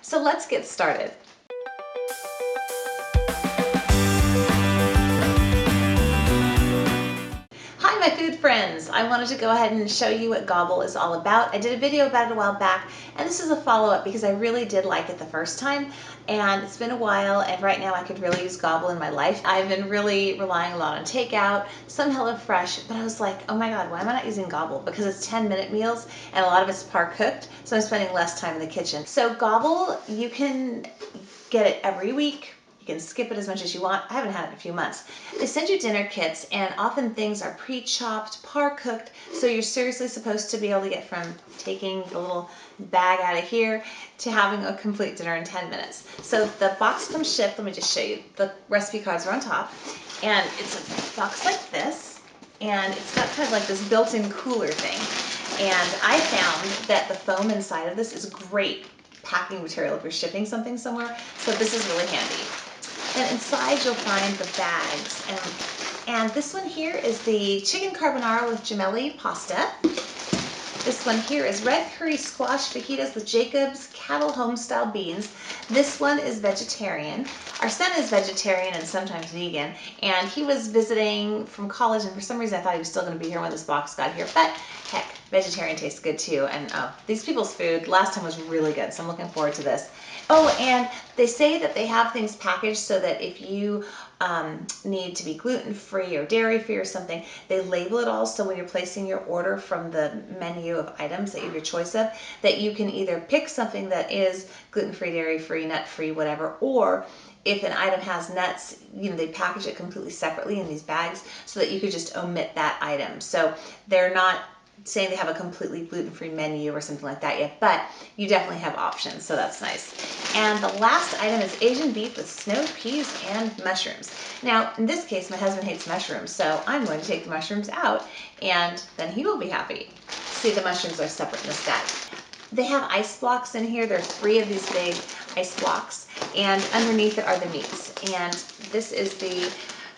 So let's get started. Hi my food friends! I wanted to go ahead and show you what Gobble is all about. I did a video about it a while back, and this is a follow-up because I really did like it the first time, and it's been a while, and right now I could really use Gobble in my life. I've been really relying a lot on takeout, some HelloFresh, but I was like, oh my god, why am I not using Gobble? Because it's 10-minute meals, and a lot of it's par-cooked, so I'm spending less time in the kitchen. So Gobble, you can get it every week. You can skip it as much as you want. I haven't had it in a few months. They send you dinner kits, and often things are pre-chopped, par-cooked, so you're seriously supposed to be able to get from taking the little bag out of here to having a complete dinner in 10 minutes. So the box comes shipped. Let me just show you. The recipe cards are on top, and it's a box like this, and it's got kind of like this built-in cooler thing. And I found that the foam inside of this is great packing material if you're shipping something somewhere, so this is really handy. And inside you'll find the bags, and this one here is the chicken carbonara with gemelli pasta. This one here is red curry squash fajitas with Jacob's cattle home style beans. This one is vegetarian. Our son is vegetarian and sometimes vegan, and he was visiting from college, and for some reason I thought he was still going to be here when this box got here, but heck, vegetarian tastes good too. And these people's food last time was really good, so I'm looking forward to this. Oh, and they say that they have things packaged so that if you need to be gluten-free or dairy-free or something, they label it all, so when you're placing your order from the menu of items that you have your choice of, that you can either pick something that is gluten-free, dairy-free, nut-free, whatever, or if an item has nuts, they package it completely separately in these bags so that you could just omit that item. So they're not saying they have a completely gluten-free menu or something like that yet, but you definitely have options, so that's nice. And the last item is Asian beef with snow peas and mushrooms. Now, in this case, my husband hates mushrooms, so I'm going to take the mushrooms out, and then he will be happy. See, the mushrooms are separate in the stack. They have ice blocks in here. There are 3 of these big ice blocks, and underneath it are the meats. And this is the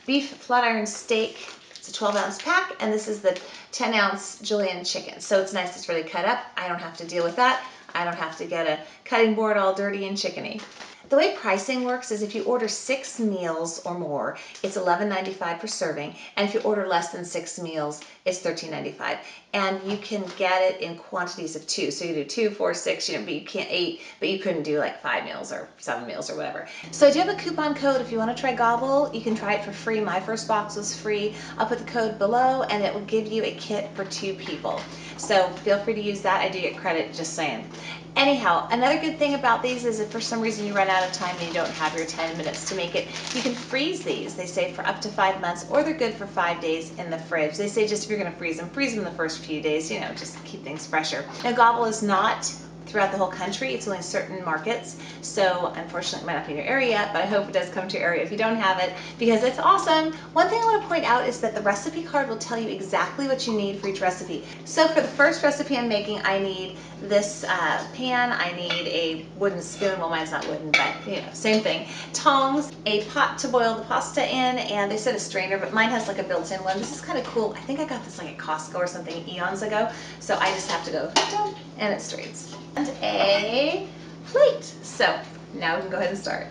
beef flat iron steak. It's a 12-ounce pack, and this is the 10-ounce julienne chicken. So it's nice, it's really cut up. I don't have to deal with that. I don't have to get a cutting board all dirty and chickeny. The way pricing works is if you order 6 meals or more, it's $11.95 per serving, and if you order less than 6 meals, it's $13.95. And you can get it in quantities of 2. So you do 2, 4, 6, but you can't 8, but you couldn't do like 5 meals or 7 meals or whatever. So I do have a coupon code if you want to try Gobble. You can try it for free. My first box was free. I'll put the code below, and it will give you a kit for 2 people. So feel free to use that. I do get credit, just saying. Anyhow, another good thing about these is if for some reason you run out of time and you don't have your 10 minutes to make it, you can freeze these. They say for up to 5 months, or they're good for 5 days in the fridge. They say just if you're going to freeze them the first few days, just keep things fresher. Now, Gobble is not throughout the whole country. It's only certain markets, so unfortunately it might not be in your area yet, but I hope it does come to your area if you don't have it, because it's awesome. One thing I want to point out is that the recipe card will tell you exactly what you need for each recipe. So for the first recipe I'm making, I need this pan, I need a wooden spoon, well mine's not wooden, but same thing, tongs, a pot to boil the pasta in, and they said a strainer, but mine has like a built-in one. This is kind of cool. I think I got this like at Costco or something eons ago, so I just have to go dum, and it strains. And a plate. So now we can go ahead and start.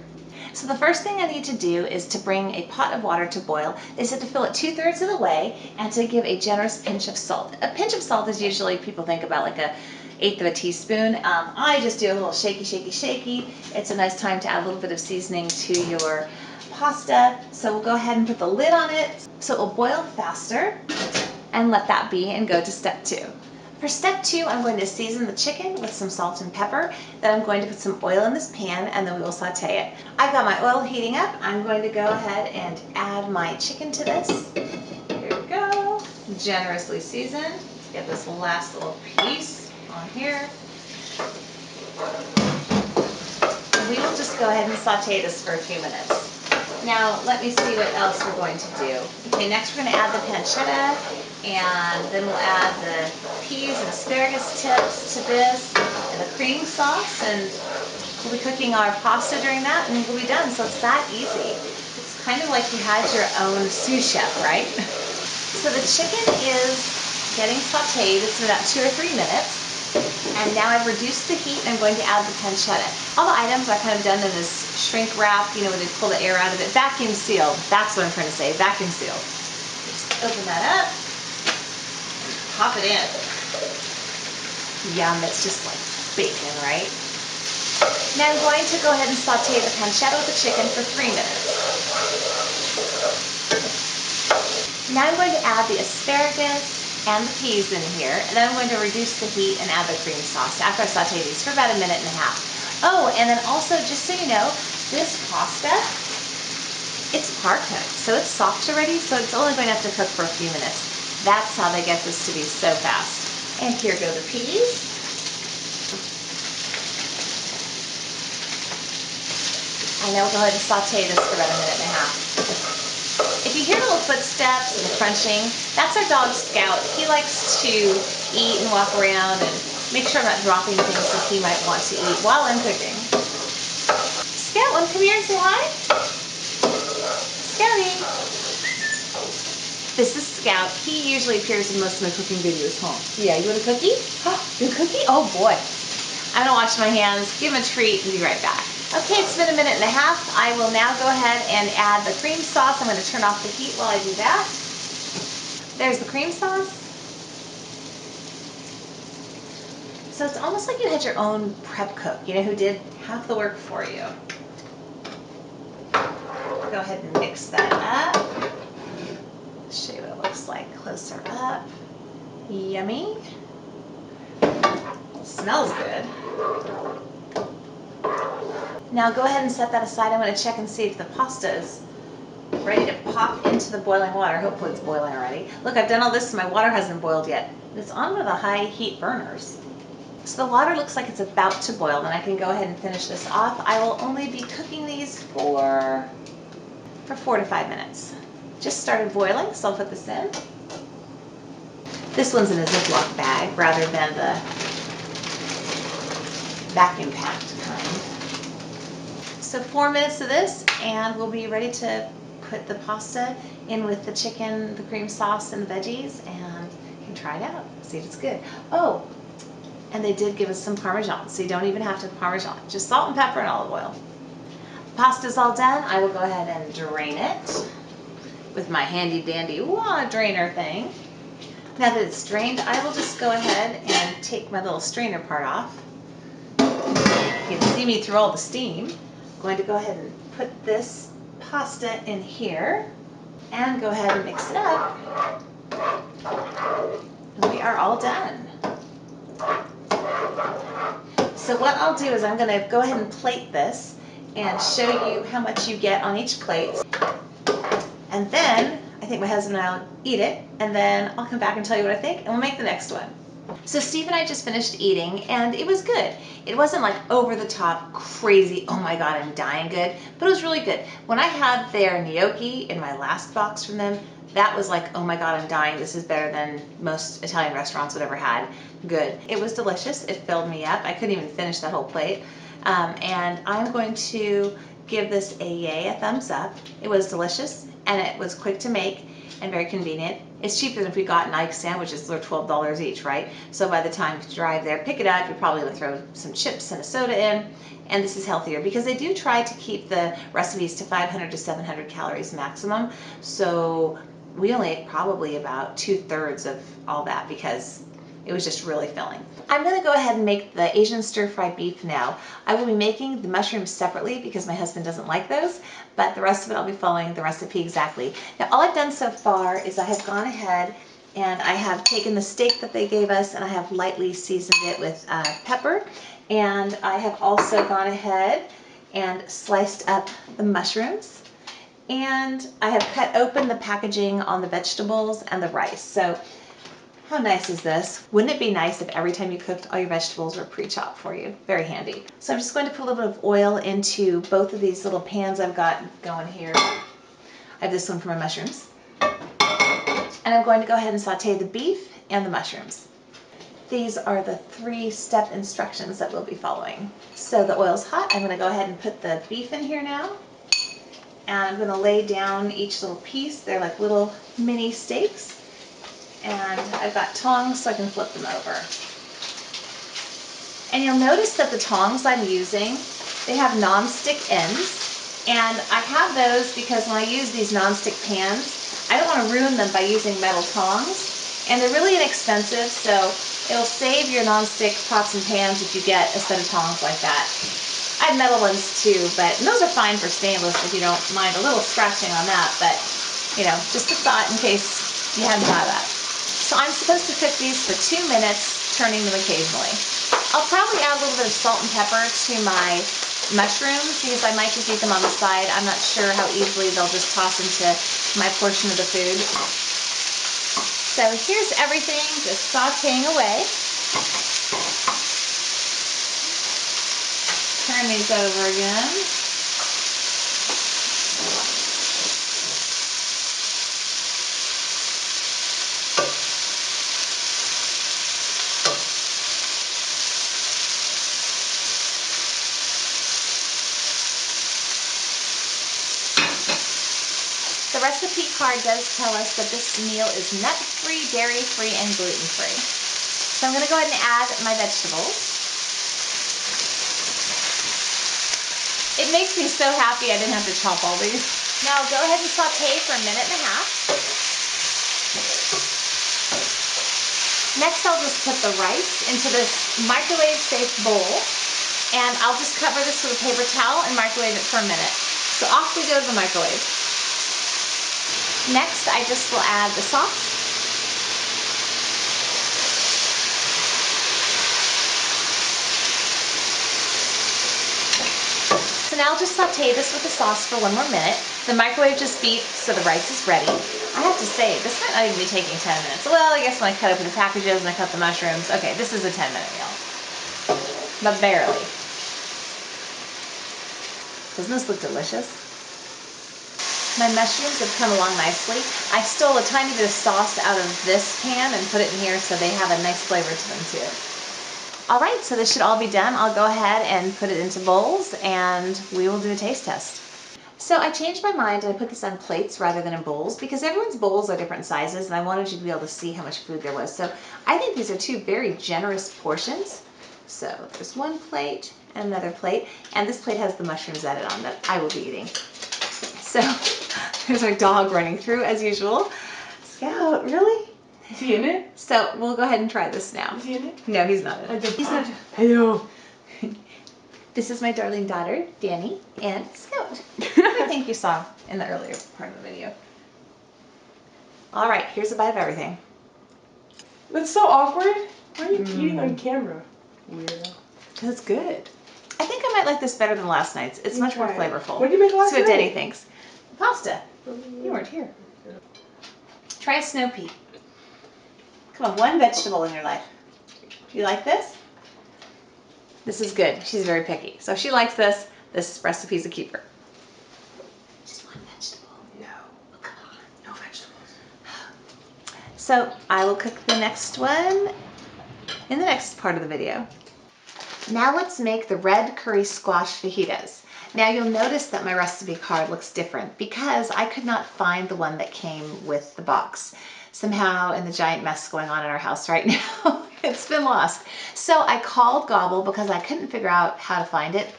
So the first thing I need to do is to bring a pot of water to boil. They said to fill it 2/3 of the way and to give a generous pinch of salt. A pinch of salt is usually, people think about like a 1/8 of a teaspoon. I just do a little shaky, shaky, shaky. It's a nice time to add a little bit of seasoning to your pasta. So we'll go ahead and put the lid on it so it will boil faster, and let that be and go to step 2. For step 2, I'm going to season the chicken with some salt and pepper. Then I'm going to put some oil in this pan, and then we will saute it. I've got my oil heating up. I'm going to go ahead and add my chicken to this. Here we go. Generously seasoned. Let's get this last little piece on here. We will just go ahead and saute this for a few minutes. Now, let me see what else we're going to do. Okay, next we're going to add the pancetta, and then we'll add the peas and asparagus tips to this, and the cream sauce, and we'll be cooking our pasta during that, and we'll be done. So it's that easy. It's kind of like you had your own sous chef, right? So the chicken is getting sauteed. It's been about 2 or 3 minutes. And now I've reduced the heat and I'm going to add the pancetta. All the items are kind of done in this shrink wrap, you know, where they pull the air out of it. Vacuum sealed. That's what I'm trying to say, vacuum sealed. Just open that up, pop it in. Yum, it's just like bacon, right? Now I'm going to go ahead and saute the pancetta with the chicken for 3 minutes. Now I'm going to add the asparagus and the peas in here, and then I'm going to reduce the heat and add the cream sauce after I saute these for about 1.5 minutes. Oh, and then also, just so you know, this pasta, it's par-cooked, so it's soft already, so it's only going to have to cook for a few minutes. That's how they get this to be so fast. And here go the peas. And now we'll go ahead and saute this for about 1.5 minutes. If you hear little footsteps and crunching, that's our dog Scout. He likes to eat and walk around and make sure I'm not dropping things that he might want to eat while I'm cooking. Scout, want to come here and say hi? Scouty. This is Scout. He usually appears in most of my cooking videos, huh? Yeah, you want a cookie? You want a cookie? Oh boy. I'm gonna wash my hands, give him a treat, and be right back. Okay, it's been 1.5 minutes. I will now go ahead and add the cream sauce. I'm going to turn off the heat while I do that. There's the cream sauce. So it's almost like you had your own prep cook, you know, who did half the work for you. Go ahead and mix that up. Show you what it looks like closer up. Yummy. Smells good. Now go ahead and set that aside. I'm going to check and see if the pasta is ready to pop into the boiling water. Hopefully it's boiling already. Look, I've done all this and my water hasn't boiled yet. It's on one of the high heat burners. So the water looks like it's about to boil, and I can go ahead and finish this off. I will only be cooking these for 4 to 5 minutes. Just started boiling, so I'll put this in. This one's in a Ziploc bag rather than the vacuum packed kind. So 4 minutes of this, and we'll be ready to put the pasta in with the chicken, the cream sauce, and the veggies, and you can try it out, see if it's good. Oh, and they did give us some Parmesan, so you don't even have to Parmesan, just salt and pepper and olive oil. The pasta's all done. I will go ahead and drain it with my handy dandy drainer thing. Now that it's drained, I will just go ahead and take my little strainer part off. You can see me through all the steam. I'm going to go ahead and put this pasta in here and go ahead and mix it up. And we are all done. So what I'll do is I'm going to go ahead and plate this and show you how much you get on each plate. And then I think my husband and I will eat it, and then I'll come back and tell you what I think, and we'll make the next one. So Steve and I just finished eating, and it was good. It wasn't like over the top, crazy, oh my God, I'm dying good, but it was really good. When I had their gnocchi in my last box from them, that was like, oh my God, I'm dying. This is better than most Italian restaurants I've ever had. Good. It was delicious. It filled me up. I couldn't even finish that whole plate. And I'm going to give this a yay, a thumbs up. It was delicious, and it was quick to make and very convenient. It's cheaper than if we got Nike sandwiches. They're $12 each, right? So by the time you drive there, pick it up, you're probably gonna throw some chips and a soda in, and this is healthier because they do try to keep the recipes to 500 to 700 calories maximum. So we only ate probably about 2/3 of all that because it was just really filling. I'm gonna go ahead and make the Asian stir-fried beef now. I will be making the mushrooms separately because my husband doesn't like those, but the rest of it I'll be following the recipe exactly. Now all I've done so far is I have gone ahead and I have taken the steak that they gave us and I have lightly seasoned it with pepper, and I have also gone ahead and sliced up the mushrooms, and I have cut open the packaging on the vegetables and the rice. So how nice is this? Wouldn't it be nice if every time you cooked all your vegetables were pre-chopped for you? Very handy. So I'm just going to put a little bit of oil into both of these little pans I've got going here. I have this one for my mushrooms. And I'm going to go ahead and saute the beef and the mushrooms. These are the 3-step instructions that we'll be following. So the oil's hot. I'm going to go ahead and put the beef in here now. And I'm going to lay down each little piece. They're like little mini steaks. And I've got tongs so I can flip them over. And you'll notice that the tongs I'm using, they have non-stick ends. And I have those because when I use these non-stick pans, I don't want to ruin them by using metal tongs. And they're really inexpensive, so it'll save your non-stick pots and pans if you get a set of tongs like that. I have metal ones too, but those are fine for stainless if you don't mind a little scratching on that, but you know, just a thought in case you hadn't thought of that. So I'm supposed to cook these for 2 minutes, turning them occasionally. I'll probably add a little bit of salt and pepper to my mushrooms because I might just eat them on the side. I'm not sure how easily they'll just toss into my portion of the food. So here's everything just sauteing away. Turn these over again. The recipe card does tell us that this meal is nut-free, dairy-free, and gluten-free. So I'm going to go ahead and add my vegetables. It makes me so happy I didn't have to chop all these. Now I'll go ahead and saute for 1.5 minutes. Next I'll just put the rice into this microwave-safe bowl, and I'll just cover this with a paper towel and microwave it for 1 minute. So off we go to the microwave. Next I just will add the sauce. So now I'll just saute this with the sauce for 1 more minute. The microwave just beeped, so the rice is ready. I have to say, this might not even be taking 10 minutes. Well, I guess when I cut open the packages and I cut the mushrooms, okay, this is a 10-minute meal. But barely. Doesn't this look delicious? My mushrooms have come along nicely. I stole a tiny bit of sauce out of this pan and put it in here so they have a nice flavor to them too. All right, so this should all be done. I'll go ahead and put it into bowls and we will do a taste test. So I changed my mind and I put this on plates rather than in bowls because everyone's bowls are different sizes and I wanted you to be able to see how much food there was. So I think these are 2 very generous portions. So there's 1 plate and another plate, and this plate has the mushrooms added on that I will be eating. So there's our dog running through as usual. Scout, really? Is he in it? So we'll go ahead and try this now. Is he in it? No, he's not in it. He's not. Hello. This is my darling daughter, Danny, and Scout. I think you saw in the earlier part of the video. All right, here's a bite of everything. That's so awkward. Why are you eating on camera? Weirdo. Because it's good. I think I might like this better than last night's. It's much more flavorful. What did you make last night? See what night? Danny thinks. Pasta. You weren't here. Try a snow pea. Come on, 1 vegetable in your life. You like this? This is good. She's very picky. So if she likes this, this recipe's a keeper. Just 1 vegetable. No. Oh, come on. No vegetables. So I will cook the next one in the next part of the video. Now let's make the red curry squash fajitas. Now you'll notice that my recipe card looks different because I could not find the one that came with the box. Somehow in the giant mess going on in our house right now, it's been lost. So I called Gobble because I couldn't figure out how to find it.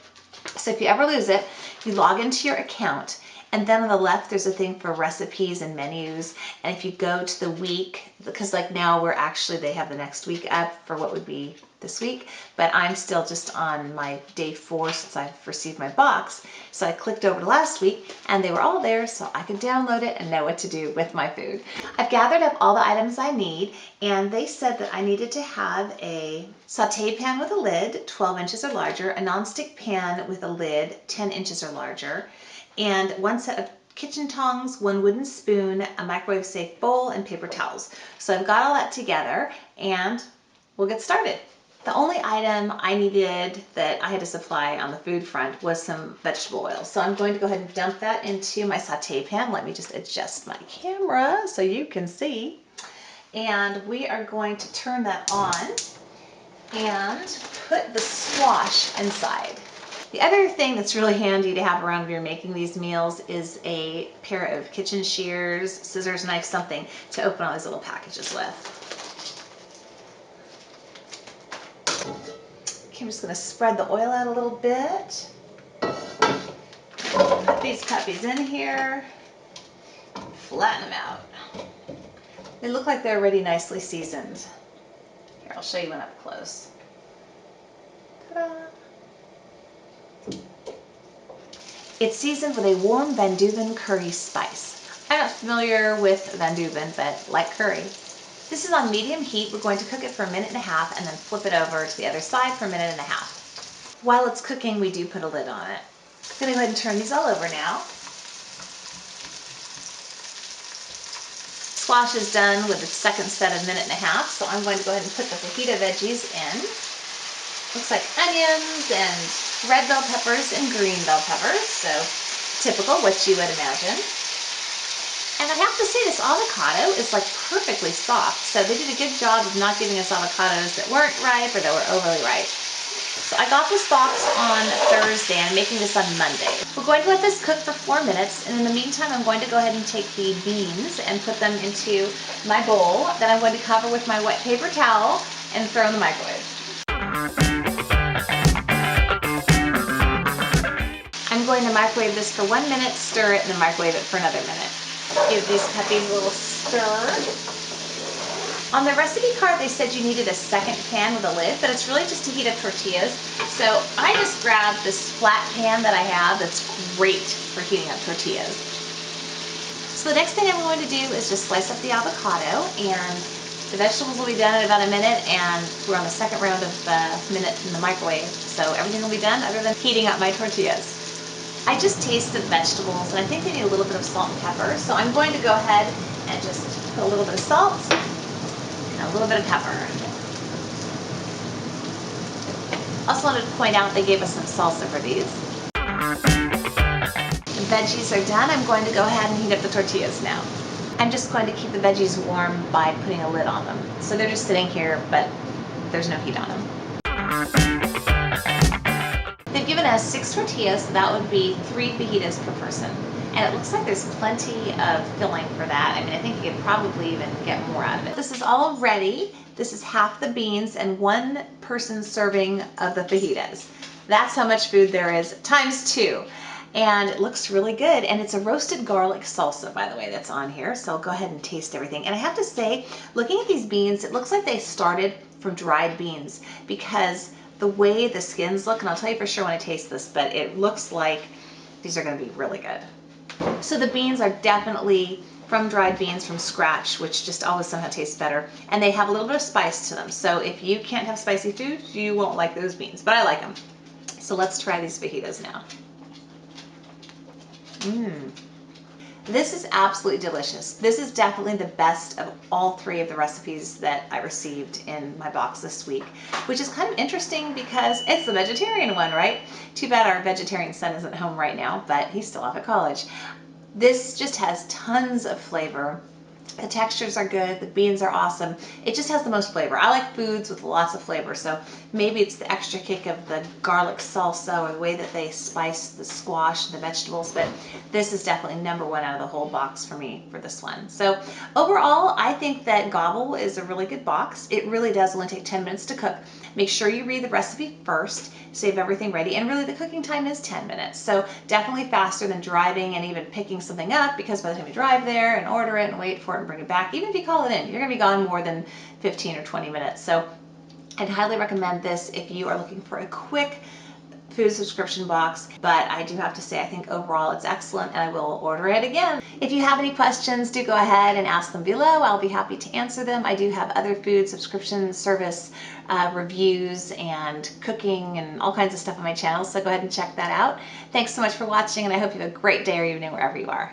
So if you ever lose it, you log into your account, and then on the left there's a thing for recipes and menus, and if you go to the week, because like now they have the next week up for what would be this week, but I'm still just on my day 4 since I've received my box. So I clicked over to last week and they were all there so I could download it and know what to do with my food. I've gathered up all the items I need, and they said that I needed to have a saute pan with a lid 12 inches or larger, a nonstick pan with a lid 10 inches or larger, and 1 set of kitchen tongs, 1 wooden spoon, a microwave safe bowl, and paper towels. So I've got all that together and we'll get started. The only item I needed that I had to supply on the food front was some vegetable oil. So I'm going to go ahead and dump that into my saute pan. Let me just adjust my camera so you can see. And we are going to turn that on and put the squash inside. The other thing that's really handy to have around when you're making these meals is a pair of kitchen shears, scissors, knife, something to open all these little packages with. I'm just gonna spread the oil out a little bit. Put these puppies in here. Flatten them out. They look like they're already nicely seasoned. Here, I'll show you one up close. Ta-da! It's seasoned with a warm Van Duven curry spice. I'm not familiar with Van Duven, but like curry. This is on medium heat. We're going to cook it for 1.5 minutes and then flip it over to the other side for 1.5 minutes. While it's cooking, we do put a lid on it. I'm gonna go ahead and turn these all over now. Squash is done with the second set of 1.5 minutes, so I'm going to go ahead and put the fajita veggies in. Looks like onions and red bell peppers and green bell peppers, so typical, what you would imagine. And I have to say, this avocado is like perfectly soft, so they did a good job of not giving us avocados that weren't ripe or that were overly ripe. So I got this box on Thursday and I'm making this on Monday. We're going to let this cook for 4 minutes, and in the meantime I'm going to go ahead and take the beans and put them into my bowl. Then I'm going to cover with my wet paper towel and throw in the microwave. I'm going to microwave this for 1 minute, stir it, and then microwave it for another minute. Give these puppies a little stir. On the recipe card, they said you needed a second pan with a lid, but it's really just to heat up tortillas. So I just grabbed this flat pan that I have that's great for heating up tortillas. So the next thing I'm going to do is just slice up the avocado, and the vegetables will be done in about 1 minute, and we're on the second round of the minute in the microwave. So everything will be done other than heating up my tortillas. I just tasted the vegetables, and I think they need a little bit of salt and pepper. So I'm going to go ahead and just put a little bit of salt, a little bit of pepper. Also wanted to point out they gave us some salsa for these. The veggies are done. I'm going to go ahead and heat up the tortillas now. I'm just going to keep the veggies warm by putting a lid on them. So they're just sitting here, but there's no heat on them. They've given us 6 tortillas, so that would be 3 fajitas per person. And it looks like there's plenty of filling for that. I mean, I think you could probably even get more out of it. This is all ready. This is half the beans and 1 person's serving of the fajitas. That's how much food there is, times 2. And it looks really good. And it's a roasted garlic salsa, by the way, that's on here. So I'll go ahead and taste everything. And I have to say, looking at these beans, it looks like they started from dried beans, because the way the skins look, and I'll tell you for sure when I taste this, but it looks like these are gonna be really good. So the beans are definitely from dried beans from scratch, which just always somehow tastes better. And they have a little bit of spice to them. So if you can't have spicy food, you won't like those beans, but I like them. So let's try these fajitas now. This is absolutely delicious. This is definitely the best of all 3 of the recipes that I received in my box this week, which is kind of interesting because it's the vegetarian one, right? Too bad our vegetarian son isn't home right now, but he's still off at college. This just has tons of flavor. The textures are good, the beans are awesome. It just has the most flavor. I like foods with lots of flavor, so maybe it's the extra kick of the garlic salsa or the way that they spice the squash and the vegetables, but this is definitely #1 out of the whole box for me for this one. So overall, I think that Gobble is a really good box. It really does only take 10 minutes to cook. Make sure you read the recipe first, save everything ready, and really the cooking time is 10 minutes. So definitely faster than driving and even picking something up, because by the time you drive there and order it and wait for it and bring it back, even if you call it in, you're gonna be gone more than 15 or 20 minutes. So I'd highly recommend this if you are looking for a quick food subscription box, but I do have to say I think overall it's excellent, and I will order it again. If you have any questions, do go ahead and ask them below. I'll be happy to answer them. I do have other food subscription service reviews and cooking and all kinds of stuff on my channel, so go ahead and check that out. Thanks so much for watching, and I hope you have a great day or evening wherever you are.